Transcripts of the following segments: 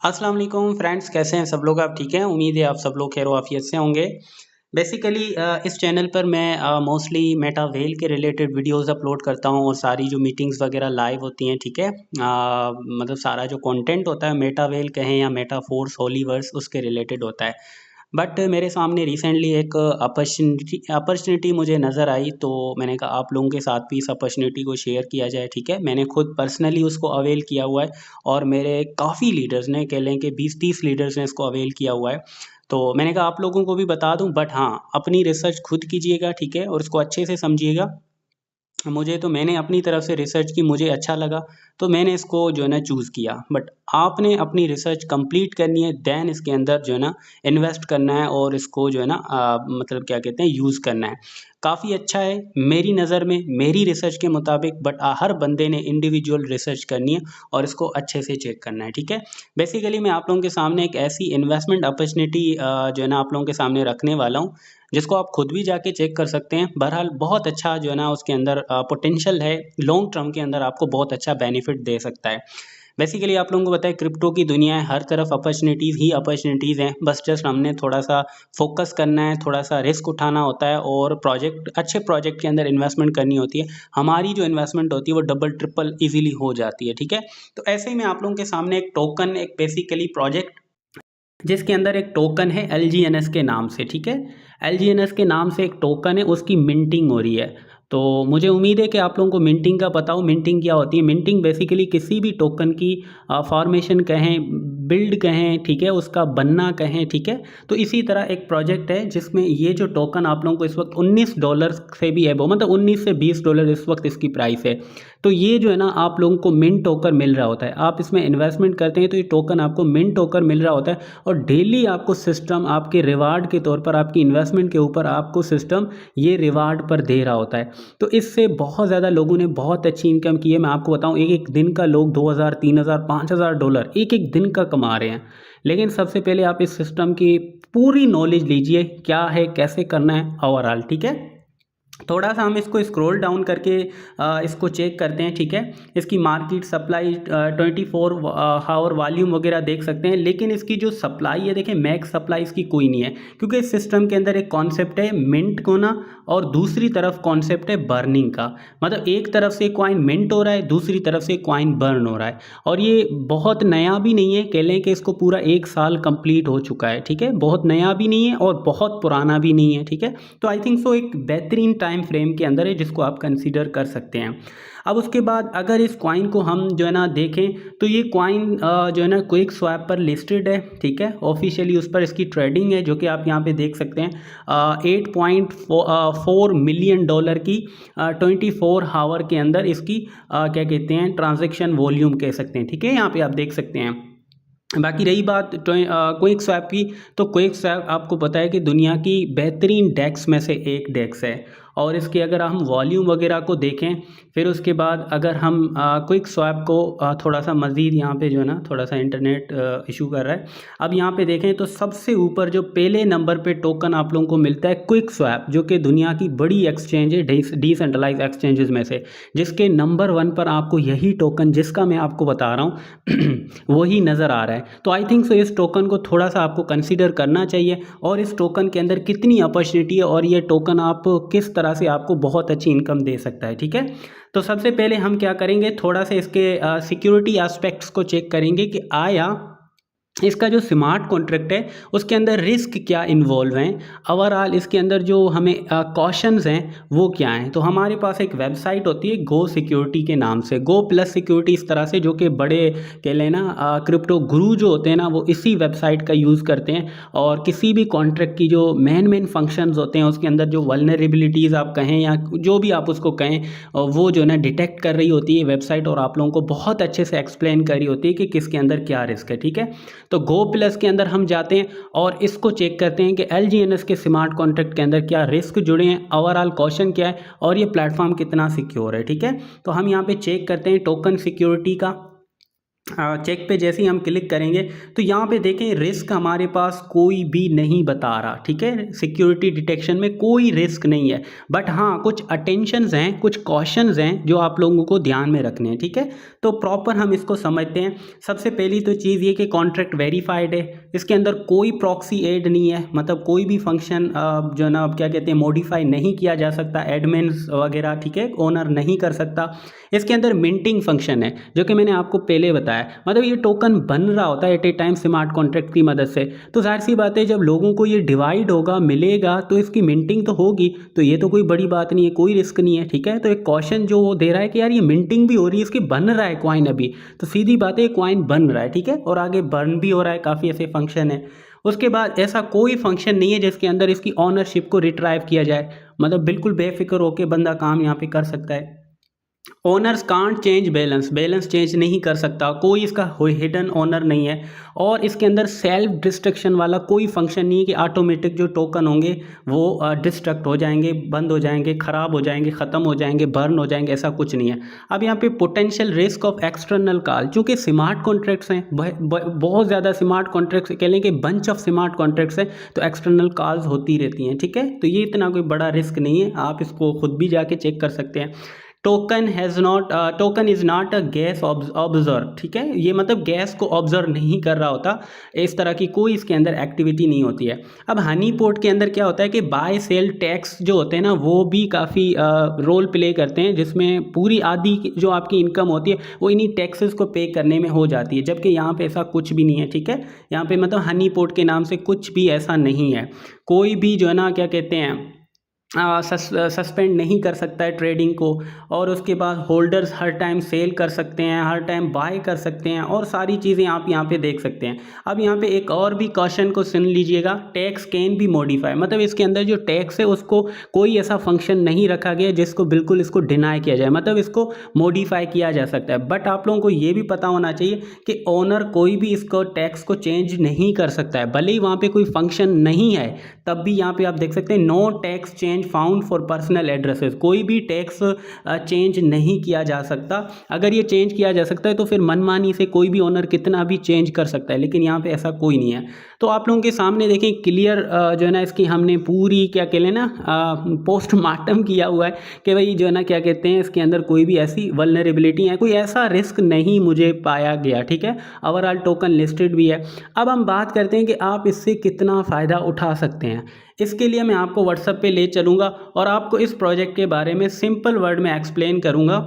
अस्सलाम वालेकुम फ्रेंड्स, कैसे हैं सब लोग? आप ठीक हैं? उम्मीद है आप सब लोग खैर आफियत से होंगे। बेसिकली इस चैनल पर मैं मोस्टली मेटा वेल के रिलेटेड वीडियोस अपलोड करता हूँ और सारी जो मीटिंग्स वगैरह लाइव होती हैं, ठीक है? मतलब सारा जो कंटेंट होता है मेटा वेल कहें या मेटा फोर्स होलीवर्स उसके रिलेटेड होता है। बट मेरे सामने रिसेंटली एक अपॉर्चुनिटी मुझे नज़र आई, तो मैंने कहा आप लोगों के साथ भी इस अपॉर्चुनिटी को शेयर किया जाए, ठीक है? मैंने खुद पर्सनली उसको अवेल किया हुआ है और मेरे काफ़ी लीडर्स ने, कह लें कि 20-30 लीडर्स ने इसको अवेल किया हुआ है। तो मैंने कहा आप लोगों को भी बता दूं, बट हाँ, अपनी रिसर्च खुद कीजिएगा, ठीक है? और इसको अच्छे से समझिएगा। मैंने अपनी तरफ से रिसर्च की, मुझे अच्छा लगा, तो मैंने इसको जो है ना चूज़ किया। बट आपने अपनी रिसर्च कंप्लीट करनी है, देन इसके अंदर जो है ना इन्वेस्ट करना है और इसको जो है ना मतलब क्या कहते हैं, यूज़ करना है। काफ़ी अच्छा है मेरी नज़र में, मेरी रिसर्च के मुताबिक। बट हर बंदे ने इंडिविजुअल रिसर्च करनी है और इसको अच्छे से चेक करना है, ठीक है? बेसिकली मैं आप लोगों के सामने एक ऐसी इन्वेस्टमेंट अपॉर्चुनिटी जो है ना आप लोगों के सामने रखने वाला हूँ, जिसको आप खुद भी जाके चेक कर सकते हैं। बहरहाल बहुत अच्छा जो है ना उसके अंदर पोटेंशियल है, लॉन्ग टर्म के अंदर आपको बहुत अच्छा बेनिफिट दे सकता है। बेसिकली आप लोगों को पता है क्रिप्टो की दुनिया है, हर तरफ अपॉर्चुनिटीज़ ही अपॉर्चुनिटीज़ हैं। बस जस्ट हमने थोड़ा सा फोकस करना है, थोड़ा सा रिस्क उठाना होता है और अच्छे प्रोजेक्ट के अंदर इन्वेस्टमेंट करनी होती है। हमारी जो इन्वेस्टमेंट होती है वो डबल ट्रिपल इजीली हो जाती है, ठीक है? तो ऐसे ही मैं आप लोगों के सामने एक टोकन, एक बेसिकली प्रोजेक्ट जिसके अंदर एक टोकन है LGNS के नाम से, ठीक है? LGNS के नाम से एक टोकन है, उसकी मिंटिंग हो रही है। तो मुझे उम्मीद है कि आप लोगों को मिंटिंग का पता हो। मिंटिंग क्या होती है? मिंटिंग बेसिकली किसी भी टोकन की फॉर्मेशन कहें, बिल्ड कहें, ठीक है? उसका बनना कहें, ठीक है? तो इसी तरह एक प्रोजेक्ट है जिसमें ये जो टोकन आप लोगों को इस वक्त $19 से भी एबो, मतलब $19 से $20 इस वक्त इसकी प्राइस है। तो ये जो है ना आप लोगों को मिंट टोकन मिल रहा होता है। आप इसमें इन्वेस्टमेंट करते हैं तो ये टोकन आपको मिंट टोकन मिल रहा होता है और डेली आपको सिस्टम आपके रिवार्ड के तौर पर, आपकी इन्वेस्टमेंट के ऊपर आपको सिस्टम ये रिवार्ड पर दे रहा होता है। तो इससे बहुत ज़्यादा लोगों ने बहुत अच्छी इनकम की है। मैं आपको बताऊं, एक एक दिन का लोग 2000, 3000, $5000 एक एक दिन का कमा रहे हैं। लेकिन सबसे पहले आप इस सिस्टम की पूरी नॉलेज लीजिए, क्या है, कैसे करना है ओवरऑल, ठीक है? थोड़ा सा हम इसको स्क्रॉल डाउन करके इसको चेक करते हैं, ठीक है? इसकी मार्केट सप्लाई 24 हावर वॉल्यूम वगैरह देख सकते हैं। लेकिन इसकी जो सप्लाई है, देखें, मैक्स सप्लाई इसकी कोई नहीं है, क्योंकि इस सिस्टम के अंदर एक कॉन्सेप्ट है मिंट होना और दूसरी तरफ कॉन्सेप्ट है बर्निंग का। मतलब एक तरफ से कॉइन मिंट हो रहा है, दूसरी तरफ से कॉइन बर्न हो रहा है। और ये बहुत नया भी नहीं है, कह लें कि इसको पूरा 1 साल कंप्लीट हो चुका है, ठीक है? बहुत नया भी नहीं है और बहुत पुराना भी नहीं है, ठीक है? तो आई थिंक सो एक बेहतरीन टाइम फ्रेम के अंदर है जिसको आप कंसीडर कर सकते हैं। अब उसके बाद अगर इस कॉइन को हम जो है ना देखें, तो ये कॉइन जो है ना क्विक स्वैप पर लिस्टेड है, ठीक है? ऑफिशियली उस पर इसकी ट्रेडिंग है, जो कि आप यहाँ पे देख सकते हैं। 8.4 मिलियन डॉलर की 24 आवर के अंदर इसकी क्या कहते हैं, ट्रांजेक्शन वॉल्यूम कह सकते हैं, ठीक है? यहाँ पे आप देख सकते हैं। बाकी रही बात क्विक स्वैप की, तो क्विक स्वैप आपको पता है कि दुनिया की बेहतरीन डेक्स में से एक डेक्स है। और इसके अगर हम वॉल्यूम वगैरह को देखें, फिर उसके बाद अगर हम क्विक स्वैप को थोड़ा सा मज़ीद, यहाँ पे जो है ना थोड़ा सा इंटरनेट इशू कर रहा है। अब यहाँ पे देखें तो सबसे ऊपर जो पहले नंबर पे टोकन आप लोगों को मिलता है क्विक स्वैप, जो कि दुनिया की बड़ी एक्सचेंज है, डिसेंट्रलाइज एक्सचेंजेस में से, जिसके नंबर 1 पर आपको यही टोकन जिसका मैं आपको बता रहा हूँ वही नज़र आ रहा है। तो आई थिंक सो इस टोकन को थोड़ा सा आपको कंसीडर करना चाहिए और इस टोकन के अंदर कितनी अपॉर्चुनिटी है और ये टोकन आप किस तरह से आपको बहुत अच्छी इनकम दे सकता है, ठीक है? तो सबसे पहले हम क्या करेंगे, थोड़ा सा इसके सिक्योरिटी एस्पेक्ट्स को चेक करेंगे कि आया इसका जो स्मार्ट कॉन्ट्रैक्ट है उसके अंदर रिस्क क्या इन्वॉल्व हैं, ओवरऑल इसके अंदर जो हमें कॉशंस हैं वो क्या हैं। तो हमारे पास एक वेबसाइट होती है गो सिक्योरिटी के नाम से, गो प्लस सिक्योरिटी इस तरह से, जो कि बड़े कह लेना क्रिप्टो गुरु जो होते हैं ना, वो इसी वेबसाइट का यूज़ करते हैं। और किसी भी कॉन्ट्रैक्ट की जो मेन फंक्शंस होते हैं उसके अंदर जो वल्नरेबिलिटीज़ आप कहें या जो भी आप उसको कहें, वो जो है ना डिटेक्ट कर रही होती है वेबसाइट और आप लोगों को बहुत अच्छे से एक्सप्लेन कर रही होती है कि किसके अंदर क्या रिस्क है, ठीक है? तो गो प्लस के अंदर हम जाते हैं और इसको चेक करते हैं कि LGNS के स्मार्ट कॉन्ट्रैक्ट के अंदर क्या रिस्क जुड़े हैं, ओवरऑल कॉशन क्या है और ये प्लेटफॉर्म कितना सिक्योर है, ठीक है? तो हम यहाँ पे चेक करते हैं टोकन सिक्योरिटी का। चेक पे जैसे ही हम क्लिक करेंगे तो यहाँ पे देखें रिस्क हमारे पास कोई भी नहीं बता रहा, ठीक है। सिक्योरिटी डिटेक्शन में कोई रिस्क नहीं है, बट हाँ कुछ अटेंशंस हैं, कुछ कॉशंस हैं जो आप लोगों को ध्यान में रखने हैं, ठीक है। तो प्रॉपर हम इसको समझते हैं। सबसे पहली तो चीज़ ये कि कॉन्ट्रैक्ट वेरीफाइड है, इसके अंदर कोई प्रॉक्सी ऐड नहीं है, मतलब कोई भी फंक्शन जो है ना क्या कहते हैं मॉडिफाई नहीं किया जा सकता, एडमिन्स वगैरह, ठीक है, ओनर नहीं कर सकता। इसके अंदर मिंटिंग फंक्शन है जो कि मैंने आपको पहले बताया, मतलब ये टोकन बन रहा होता है at a time smart contract की मदद से। तो जाहिर सी बात है जब लोगों को ये डिवाइड होगा मिलेगा तो इसकी मिंटिंग तो होगी, तो ये तो कोई बड़ी बात नहीं है, कोई रिस्क नहीं है, ठीक है। तो एक कॉशन जो वो दे रहा है कि यार ये मिंटिंग भी हो रही है, इसकी बन रहा है कॉइन अभी, तो सीधी बात है कॉइन बन रहा है, ठीक है, और आगे बर्न भी हो रहा है, काफ़ी ऐसे फंक्शन है। उसके बाद ऐसा कोई फंक्शन नहीं है जिसके अंदर इसकी ऑनरशिप को रिट्राइव किया जाए, मतलब बिल्कुल बेफिक्र होकर बंदा काम यहाँ पे कर सकता है। Owners can't change balance, balance change नहीं कर सकता, कोई इसका हिडन ओनर नहीं है। और इसके अंदर सेल्फ डिस्ट्रक्शन वाला कोई फंक्शन नहीं है कि ऑटोमेटिक जो टोकन होंगे वो डिस्ट्रक्ट हो जाएंगे, बंद हो जाएंगे, ख़राब हो जाएंगे, ख़त्म हो जाएंगे, बर्न हो जाएंगे, ऐसा कुछ नहीं है। अब यहाँ पे potential risk of external call, चूँकि स्मार्ट कॉन्ट्रैक्ट्स हैं, बहुत ज़्यादा स्मार्ट कॉन्ट्रैक्ट्स कह लें कि बंच ऑफ स्मार्ट कॉन्ट्रैक्ट्स हैं, तो एक्सटर्नल कॉल्स होती रहती हैं, ठीक है। तो ये इतना कोई बड़ा रिस्क नहीं है, आप इसको खुद भी जाके चेक कर सकते हैं। Token is not a gas observe, ठीक है, ये मतलब गैस को ऑब्जर्व नहीं कर रहा होता, इस तरह की कोई इसके अंदर एक्टिविटी नहीं होती है। अब हनी पोर्ट के अंदर क्या होता है कि बाय सेल टैक्स जो होते हैं ना वो भी काफ़ी रोल प्ले करते हैं, जिसमें पूरी आधी जो आपकी इनकम होती है वो इन्हीं टैक्सेस को पे करने में हो जाती है, जबकि यहाँ पे ऐसा कुछ भी नहीं है, ठीक है। यहाँ पे मतलब हनी पोर्ट के नाम से कुछ भी ऐसा नहीं है, कोई भी जो है ना क्या कहते हैं सस्पेंड नहीं कर सकता है ट्रेडिंग को। और उसके बाद होल्डर्स हर टाइम सेल कर सकते हैं, हर टाइम बाय कर सकते हैं, और सारी चीज़ें आप यहाँ पे देख सकते हैं। अब यहाँ पे एक और भी क्वेश्चन को सुन लीजिएगा, टैक्स कैन बी मॉडिफाई, मतलब इसके अंदर जो टैक्स है उसको कोई ऐसा फंक्शन नहीं रखा गया जिसको बिल्कुल इसको डिनाई किया जाए, मतलब इसको मॉडिफाई किया जा सकता है। बट आप लोगों को ये भी पता होना चाहिए कि ओनर कोई भी इसको टैक्स को चेंज नहीं कर सकता है, भले ही वहाँ पे कोई फंक्शन नहीं है, तब भी यहाँ पे आप देख सकते हैं no tax change found for personal addresses, कोई भी टैक्स चेंज नहीं किया जा सकता। अगर ये चेंज किया जा सकता है तो फिर मनमानी से कोई भी ओनर कितना भी चेंज कर सकता है, लेकिन यहाँ पे ऐसा कोई नहीं है। तो आप लोगों के सामने देखें क्लियर जो है ना इसकी हमने पूरी क्या कह लेना पोस्टमार्टम किया हुआ है कि भाई जो है ना क्या कहते हैं इसके अंदर कोई भी ऐसी वल्नरेबिलिटी है, कोई ऐसा रिस्क नहीं मुझे पाया गया, ठीक है। ओवरऑल टोकन लिस्टेड भी है। अब हम बात करते हैं कि आप इससे कितना फ़ायदा उठा सकते हैं। इसके लिए मैं आपको व्हाट्सएप पे ले चलूँगा और आपको इस प्रोजेक्ट के बारे में सिंपल वर्ड में एक्सप्लेन करूँगा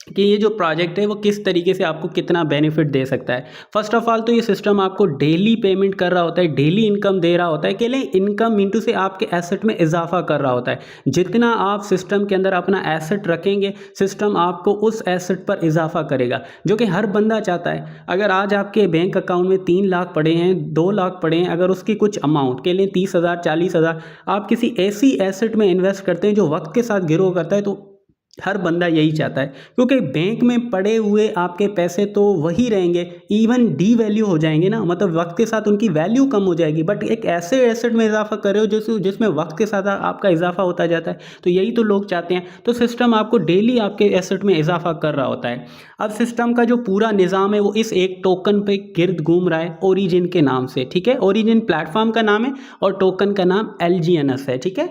कि ये जो प्रोजेक्ट है वो किस तरीके से आपको कितना बेनिफिट दे सकता है। फर्स्ट ऑफ ऑल तो ये सिस्टम आपको डेली पेमेंट कर रहा होता है, डेली इनकम दे रहा होता है, के लिए इनकम इंटू से आपके एसेट में इजाफा कर रहा होता है। जितना आप सिस्टम के अंदर अपना एसेट रखेंगे सिस्टम आपको उस एसेट पर इजाफा करेगा, जो कि हर बंदा चाहता है। अगर आज आपके बैंक अकाउंट में 3 लाख पड़े हैं, 2 लाख पड़े हैं, अगर उसकी कुछ अमाउंट के लिए 30,000 40,000 आप किसी ऐसी एसेट में इन्वेस्ट करते हैं जो वक्त के साथ ग्रो करता है, तो हर बंदा यही चाहता है, क्योंकि बैंक में पड़े हुए आपके पैसे तो वही रहेंगे, इवन डी वैल्यू हो जाएंगे ना, मतलब वक्त के साथ उनकी वैल्यू कम हो जाएगी। बट एक ऐसे एसेट में इजाफा कर रहे हो जिसमें वक्त के साथ आपका इजाफा होता जाता है, तो यही तो लोग चाहते हैं। तो सिस्टम आपको डेली आपके एसेट में इजाफा कर रहा होता है। अब सिस्टम का जो पूरा निज़ाम है वो इस एक टोकन पे गिर्द घूम रहा है, ओरिजिन के नाम से, ठीक है। ओरिजिन प्लेटफॉर्म का नाम है और टोकन का नाम LGNS है, ठीक है।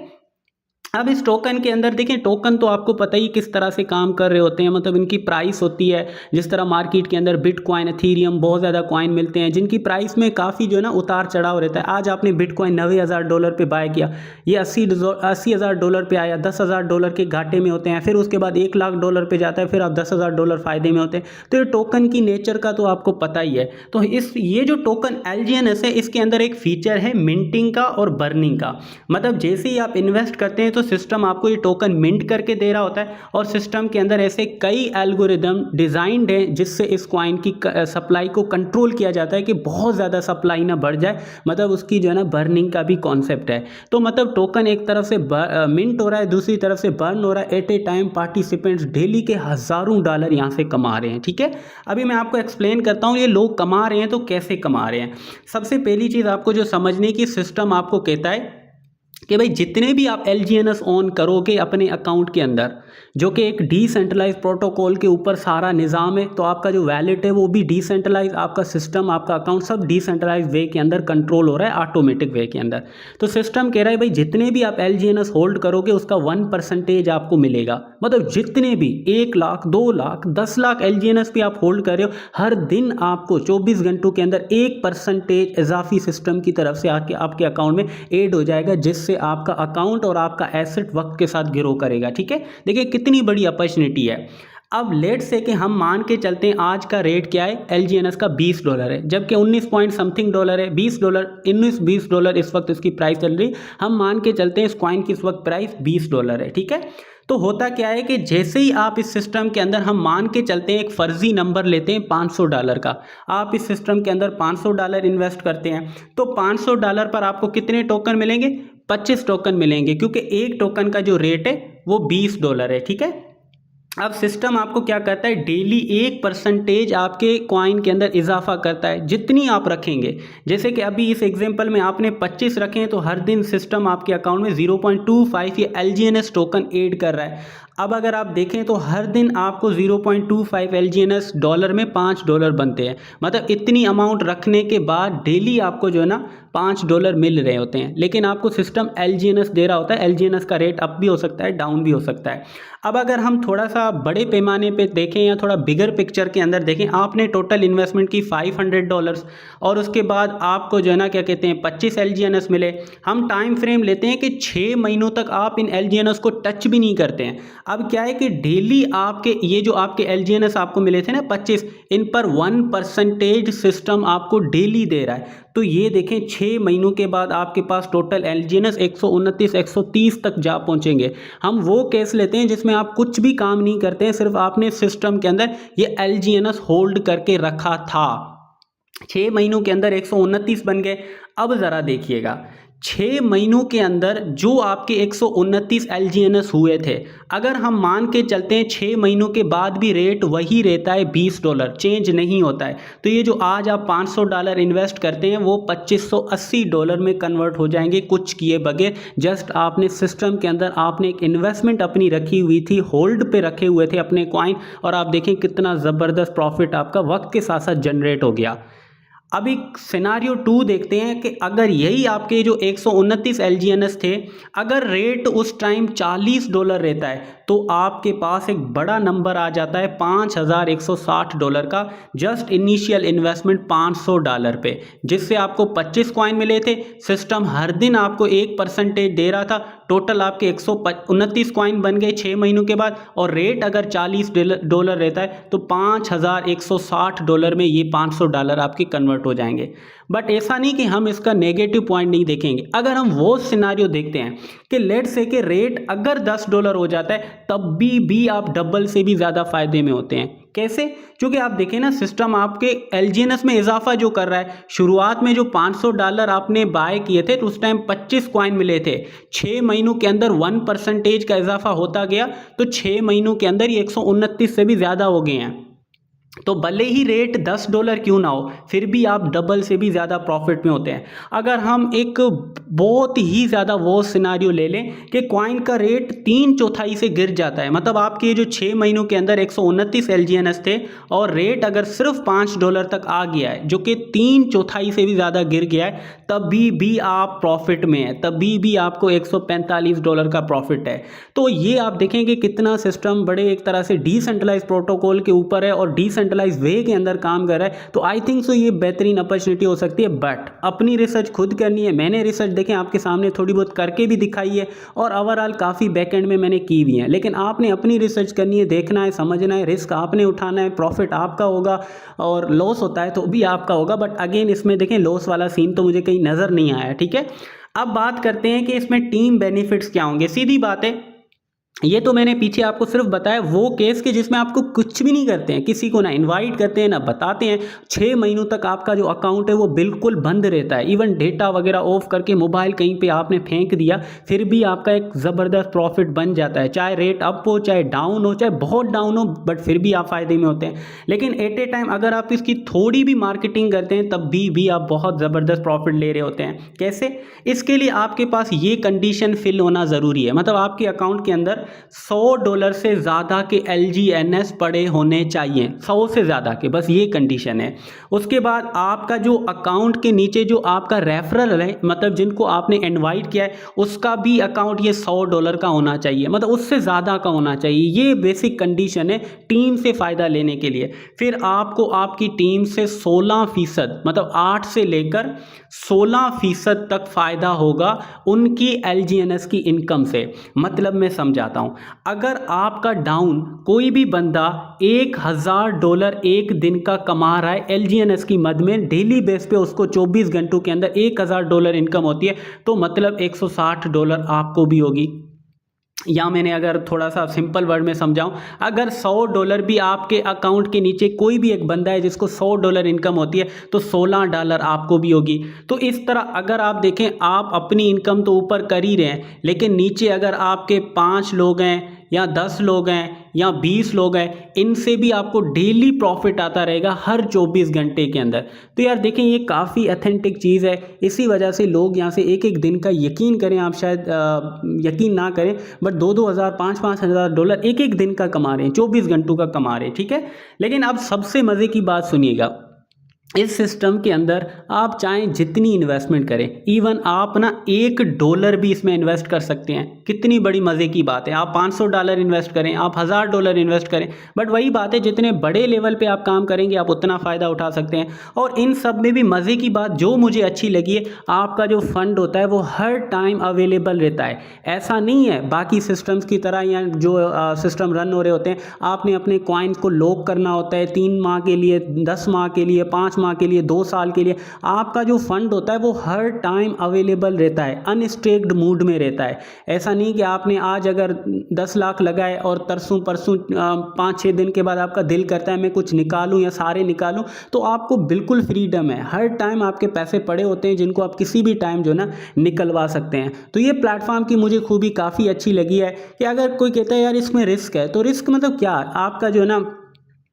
अब इस टोकन के अंदर देखें, टोकन तो आपको पता ही किस तरह से काम कर रहे होते हैं, मतलब इनकी प्राइस होती है जिस तरह मार्केट के अंदर बिटकॉइन, एथीरियम, बहुत ज़्यादा कॉइन मिलते हैं जिनकी प्राइस में काफ़ी जो है ना उतार चढ़ाव रहता है। आज आपने बिटकॉइन $90,000 पे बाय किया, ये $80,000 पे आया, $10,000 के घाटे में होते हैं, फिर उसके बाद $1,00,000 पे जाता है, फिर आप $10,000 फ़ायदे में होते हैं। तो ये टोकन की नेचर का तो आपको पता ही है। तो ये जो टोकन LGNS है इसके अंदर एक फीचर है मिंटिंग का और बर्निंग का, मतलब जैसे ही आप इन्वेस्ट करते हैं तो सिस्टम आपको ये टोकन मिंट करके दे रहा होता है, और सिस्टम के अंदर ऐसे कई एल्गोरिदम डिजाइंड हैं जिससे इस कॉइन की सप्लाई को कंट्रोल किया जाता है कि बहुत ज़्यादा सप्लाई ना बढ़ जाए, मतलब उसकी जो है ना बर्निंग का भी कॉन्सेप्ट है। तो मतलब टोकन एक तरफ से मिंट हो रहा है, दूसरी तरफ से बर्न हो रहा है। At a time participants daily के हज़ारों डॉलर यहाँ से कमा रहे हैं, ठीक है। अभी मैं आपको एक्सप्लेन करता हूँ ये लोग कमा रहे हैं तो कैसे कमा रहे हैं। सबसे पहली चीज़ आपको जो समझने की, सिस्टम आपको कहता है कि भाई जितने भी आप LGNS ऑन करोगे अपने अकाउंट के अंदर, जो कि एक डिसेंट्रलाइज प्रोटोकॉल के ऊपर सारा निज़ाम है, तो आपका जो वैलेट है वो भी डिसेंट्रलाइज, आपका सिस्टम, आपका अकाउंट सब डिसेंट्रलाइज वे के अंदर कंट्रोल हो रहा है, ऑटोमेटिक वे के अंदर। तो सिस्टम कह रहा है भाई जितने भी आप LGNS होल्ड करोगे उसका 1% आपको मिलेगा। मतलब जितने भी 1 लाख 2 लाख 10 लाख LGNS भी आप होल्ड कर रहे हो, हर दिन आपको 24 घंटों के अंदर 1% इजाफी सिस्टम की तरफ से आके आपके अकाउंट में ऐड हो जाएगा, जिससे आपका अकाउंट और आपका एसेट वक्त के साथ ग्रो करेगा। ठीक है, देखिए कितनी बड़ी अपॉर्चुनिटी है। अब लेट से कि हम मान के चलते हैं आज का रेट क्या है, LGNS का $20 है, जबकि 19 पॉइंट समथिंग डॉलर है, $20 $19-20 इस वक्त इसकी प्राइस चल रही। हम मान के चलते हैं इस कॉइन की इस वक्त प्राइस $20 है। ठीक है, तो होता क्या है कि जैसे ही आप इस सिस्टम के अंदर, हम मान के चलते हैं एक फर्जी नंबर लेते हैं $500 का, आप इस सिस्टम के अंदर $500 इन्वेस्ट करते हैं, तो $500 पर आपको कितने टोकन मिलेंगे, 25 टोकन मिलेंगे, क्योंकि एक टोकन का जो रेट है वो $20 है। ठीक है, अब सिस्टम आपको क्या करता है, डेली 1% आपके कॉइन के अंदर इजाफा करता है, जितनी आप रखेंगे। जैसे कि अभी इस एग्जांपल में आपने 25 रखे हैं, तो हर दिन सिस्टम आपके अकाउंट में 0.25 ये LGNS टोकन ऐड कर रहा है। अब अगर आप देखें तो हर दिन आपको 0.25 LGNS डॉलर में $5 बनते हैं। मतलब इतनी अमाउंट रखने के बाद डेली आपको जो है ना $5 मिल रहे होते हैं, लेकिन आपको सिस्टम LGNS दे रहा होता है। LGNS का रेट अप भी हो सकता है, डाउन भी हो सकता है। अब अगर हम थोड़ा सा बड़े पैमाने पे देखें या थोड़ा बिगर पिक्चर के अंदर देखें, आपने टोटल इन्वेस्टमेंट की $500 और उसके बाद आपको जो है ना क्या कहते हैं 25 LGNS मिले। हम टाइम फ्रेम लेते हैं कि 6 महीनों तक आप इन LGNS को टच भी नहीं करते हैं। अब क्या है कि डेली आपके ये जो आपके LGNS आपको मिले थे ना 25, इन पर 1% सिस्टम आपको डेली दे रहा है। तो ये देखें 6 महीनों के बाद आपके पास टोटल LGNS 129 130 तक जा पहुंचेंगे। हम वो केस लेते हैं जिसमें आप कुछ भी काम नहीं करते हैं, सिर्फ आपने सिस्टम के अंदर ये LGNS होल्ड करके रखा था। 6 महीनों के अंदर 129 बन गए। अब ज़रा देखिएगा 6 महीनों के अंदर जो आपके 129 LGNS हुए थे, अगर हम मान के चलते हैं 6 महीनों के बाद भी रेट वही रहता है $20, चेंज नहीं होता है, तो ये जो आज आप $500 इन्वेस्ट करते हैं वो $2580 में कन्वर्ट हो जाएंगे कुछ किए बगैर। जस्ट आपने सिस्टम के अंदर आपने एक इन्वेस्टमेंट अपनी रखी हुई थी, होल्ड पे रखे हुए थे अपने कॉइन, और आप देखें कितना ज़बरदस्त प्रॉफिट आपका वक्त के साथ साथ जनरेट हो गया। अब एक सिनारियो 2 देखते हैं कि अगर यही आपके जो 129 LGNS थे, अगर रेट उस टाइम $40 रहता है, तो आपके पास एक बड़ा नंबर आ जाता है $5160 का, जस्ट इनिशियल इन्वेस्टमेंट $500 पे, जिससे आपको 25 कॉइन मिले थे। सिस्टम हर दिन आपको 1% दे रहा था, टोटल आपके 129 कॉइन बन गए 6 महीनों के बाद, और रेट अगर $40 रहता है तो $5160 में ये $500 आपके कन्वर्ट हो जाएंगे। बट ऐसा नहीं कि हम इसका नेगेटिव पॉइंट नहीं देखेंगे। अगर हम वो सिनारियो देखते हैं कि लेट से कि रेट अगर $10 हो जाता है, तब भी आप डबल से भी ज़्यादा फायदे में होते हैं। कैसे? क्योंकि आप देखें ना, सिस्टम आपके LGNS में इजाफा जो कर रहा है, शुरुआत में जो $500 आपने बाय किए थे तो उस टाइम 25 कॉइन मिले थे, 6 महीनों के अंदर 1% का इजाफा होता गया, तो 6 महीनों के अंदर ये 129 से भी ज़्यादा हो गए हैं। तो भले ही रेट $10 क्यों ना हो, फिर भी आप डबल से भी ज़्यादा प्रॉफिट में होते हैं। अगर हम एक बहुत ही ज़्यादा वो सिनारियो ले लें कि कॉइन का रेट 3/4 से गिर जाता है, मतलब आपके जो 6 महीनों के अंदर 129 LGNS थे और रेट अगर सिर्फ $5 तक आ गया है, जो कि 3/4 से भी ज़्यादा गिर गया है, तभी भी आप प्रॉफिट में है, तभी भी आपको $145 का प्रॉफिट है। तो ये आप देखेंगे कितना सिस्टम बड़े एक तरह से डिसेंट्रलाइज प्रोटोकॉल के ऊपर है और डिसेंट्रलाइज वे के अंदर काम कर रहा है। तो आई थिंक सो ये बेहतरीन अपॉर्चुनिटी हो सकती है, बट अपनी रिसर्च खुद करनी है। मैंने रिसर्च देखें आपके सामने थोड़ी बहुत करके भी दिखाई है और ओवरऑल काफ़ी बैकएंड में मैंने की भी है, लेकिन आपने अपनी रिसर्च करनी है, देखना है, समझना है, रिस्क आपने उठाना है, प्रॉफिट आपका होगा और लॉस होता है तो भी आपका होगा। बट अगेन इसमें देखें लॉस वाला सीन तो मुझे कहीं नज़र नहीं आया। ठीक है, अब बात करते हैं कि इसमें टीम बेनिफिट्स क्या होंगे। सीधी बात है, ये तो मैंने पीछे आपको सिर्फ बताया वो केस के जिसमें आपको कुछ भी नहीं करते हैं, किसी को ना इनवाइट करते हैं ना बताते हैं। 6 महीनों तक आपका जो अकाउंट है वो बिल्कुल बंद रहता है, इवन डेटा वगैरह ऑफ करके मोबाइल कहीं पे आपने फेंक दिया फिर भी आपका एक ज़बरदस्त प्रॉफिट बन जाता है, चाहे रेट अप हो चाहे डाउन हो चाहे बहुत डाउन हो, बट फिर भी आप फ़ायदे में होते हैं। लेकिन एट ए टाइम अगर आप इसकी थोड़ी भी मार्केटिंग करते हैं तब भी आप बहुत ज़बरदस्त प्रॉफिट ले रहे होते हैं। कैसे? इसके लिए आपके पास ये कंडीशन फिल होना ज़रूरी है, मतलब आपके अकाउंट के अंदर $100 से ज़्यादा के LGNS पड़े होने चाहिए, 100 से ज़्यादा के, बस ये कंडीशन है। उसके बाद आपका जो अकाउंट के नीचे जो आपका रेफरल है, मतलब जिनको आपने इनवाइट किया है उसका भी अकाउंट ये $100 का होना चाहिए, मतलब उससे ज़्यादा का होना चाहिए। ये बेसिक कंडीशन है टीम से फ़ायदा लेने के लिए। फिर आपको आपकी टीम से 16% मतलब 8 से लेकर 16% तक फ़ायदा होगा उनकी LGNS की इनकम से। मतलब मैं समझाता हूँ, अगर आपका डाउन कोई भी बंदा $1000 एक दिन का कमा रहा है LGNS की मद में, डेली बेस पे उसको 24 घंटों के अंदर $1000 इनकम होती है, तो मतलब $160 आपको भी होगी। या मैंने अगर थोड़ा सा सिंपल वर्ड में समझाऊं, अगर $100 भी आपके अकाउंट के नीचे कोई भी एक बंदा है जिसको $100 इनकम होती है तो $16 आपको भी होगी। तो इस तरह अगर आप देखें, आप अपनी इनकम तो ऊपर कर ही रहे हैं, लेकिन नीचे अगर आपके 5 लोग हैं या 10 लोग हैं या 20 लोग हैं, इनसे भी आपको डेली प्रॉफिट आता रहेगा हर 24 घंटे के अंदर। तो यार देखें, ये काफ़ी अथेंटिक चीज़ है, इसी वजह से लोग यहाँ से एक एक दिन का यकीन करें, आप शायद यकीन ना करें, बट 2-2 हज़ार $5-5 हज़ार डॉलर एक एक दिन का कमा रहे हैं, 24 घंटों का कमा रहे हैं, ठीक है। लेकिन अब सबसे मज़े की बात सुनिएगा, इस सिस्टम के अंदर आप चाहें जितनी इन्वेस्टमेंट करें, इवन आप ना $1 भी इसमें इन्वेस्ट कर सकते हैं। कितनी बड़ी मज़े की बात है, आप $500 इन्वेस्ट करें, आप $1000 इन्वेस्ट करें, बट वही बात है, जितने बड़े लेवल पे आप काम करेंगे आप उतना फ़ायदा उठा सकते हैं। और इन सब में भी मज़े की बात जो मुझे अच्छी लगी है, आपका जो फंड होता है वो हर टाइम अवेलेबल रहता है। ऐसा नहीं है बाकी सिस्टम्स की तरह, या जो सिस्टम रन हो रहे होते हैं, आपने अपने कॉइन्स को लॉक करना होता है 3 माह के लिए, 10 माह के लिए, 5 माह के लिए, 2 साल के लिए। आपका जो फंड होता है वो हर टाइम अवेलेबल रहता है, अनस्टेक्ड मूड में रहता है। ऐसा नहीं कि आपने आज अगर 10 लाख लगाए और तरसों परसों 5-6 दिन के बाद आपका दिल करता है मैं कुछ निकालूं या सारे निकालूं, तो आपको बिल्कुल फ्रीडम है, हर टाइम आपके पैसे पड़े होते हैं जिनको आप किसी भी टाइम जो ना निकलवा सकते हैं। तो ये प्लेटफॉर्म की मुझे खूबी काफ़ी अच्छी लगी है कि अगर कोई कहता है यार इसमें रिस्क है, तो रिस्क मतलब क्या, आपका जो है ना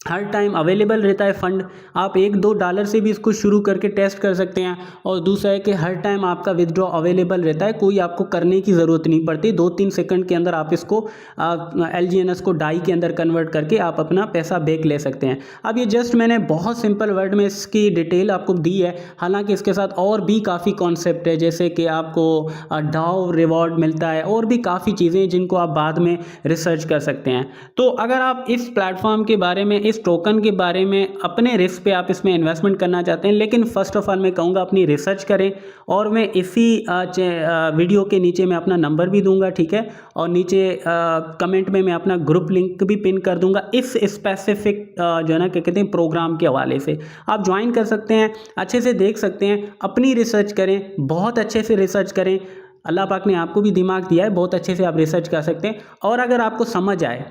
हर टाइम अवेलेबल रहता है फंड, आप $1-2 से भी इसको शुरू करके टेस्ट कर सकते हैं। और दूसरा है कि हर टाइम आपका विदड्रॉ अवेलेबल रहता है, कोई आपको करने की ज़रूरत नहीं पड़ती, 2-3 सेकंड के अंदर आप इसको LGNS को डाई के अंदर कन्वर्ट करके आप अपना पैसा बैक ले सकते हैं। अब ये जस्ट मैंने बहुत सिंपल वर्ड में इसकी डिटेल आपको दी है, हालांकि इसके साथ और भी काफ़ी कॉन्सेप्ट है, जैसे कि आपको डाउ रिवॉर्ड मिलता है और भी काफ़ी चीज़ें जिनको आप बाद में रिसर्च कर सकते हैं। तो अगर आप इस प्लेटफॉर्म के बारे में, इस टोकन के बारे में अपने रिस्क पे आप इसमें इन्वेस्टमेंट करना चाहते हैं, लेकिन फर्स्ट ऑफ ऑल मैं कहूँगा अपनी रिसर्च करें। और मैं इसी वीडियो के नीचे मैं अपना नंबर भी दूंगा, ठीक है, और नीचे कमेंट में मैं अपना ग्रुप लिंक भी पिन कर दूंगा इस स्पेसिफिक जो है ना क्या कहते हैं प्रोग्राम के हवाले से। आप ज्वाइन कर सकते हैं, अच्छे से देख सकते हैं, अपनी रिसर्च करें, बहुत अच्छे से रिसर्च करें। अल्लाह पाक ने आपको भी दिमाग दिया है, बहुत अच्छे से आप रिसर्च कर सकते हैं। और अगर आपको समझ आए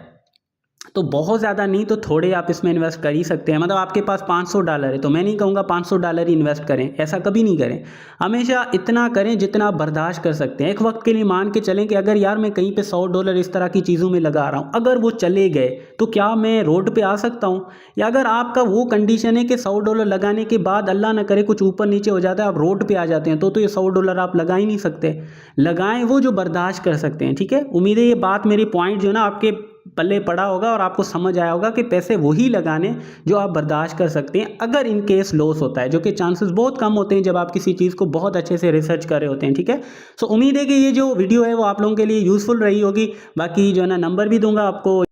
तो बहुत ज़्यादा नहीं तो थोड़े आप इसमें इन्वेस्ट कर ही सकते हैं। मतलब आपके पास $500 है तो मैं नहीं कहूँगा $500 ही इन्वेस्ट करें, ऐसा कभी नहीं करें। हमेशा इतना करें जितना आप बर्दाश्त कर सकते हैं। एक वक्त के लिए मान के चलें कि अगर यार मैं कहीं पे $100 इस तरह की चीज़ों में लगा रहा हूँ, अगर वो चले गए तो क्या मैं रोड पे आ सकता हूँ? या अगर आपका वो कंडीशन है कि $100 लगाने के बाद अल्लाह ना करे कुछ ऊपर नीचे हो जाता है, आप रोड पे आ जाते हैं, तो ये $100 आप लगा ही नहीं सकते। लगाएं वो जो बर्दाश्त कर सकते हैं, ठीक है। उम्मीद है ये बात, मेरी पॉइंट जो है ना आपके पल्ले पड़ा होगा और आपको समझ आया होगा कि पैसे वही लगाने जो आप बर्दाश्त कर सकते हैं अगर इन केस लॉस होता है, जो कि चांसेस बहुत कम होते हैं जब आप किसी चीज़ को बहुत अच्छे से रिसर्च कर रहे होते हैं, ठीक है। सो उम्मीद है कि ये जो वीडियो है वो आप लोगों के लिए यूज़फुल रही होगी। बाकी जो है ना नंबर भी दूंगा आपको।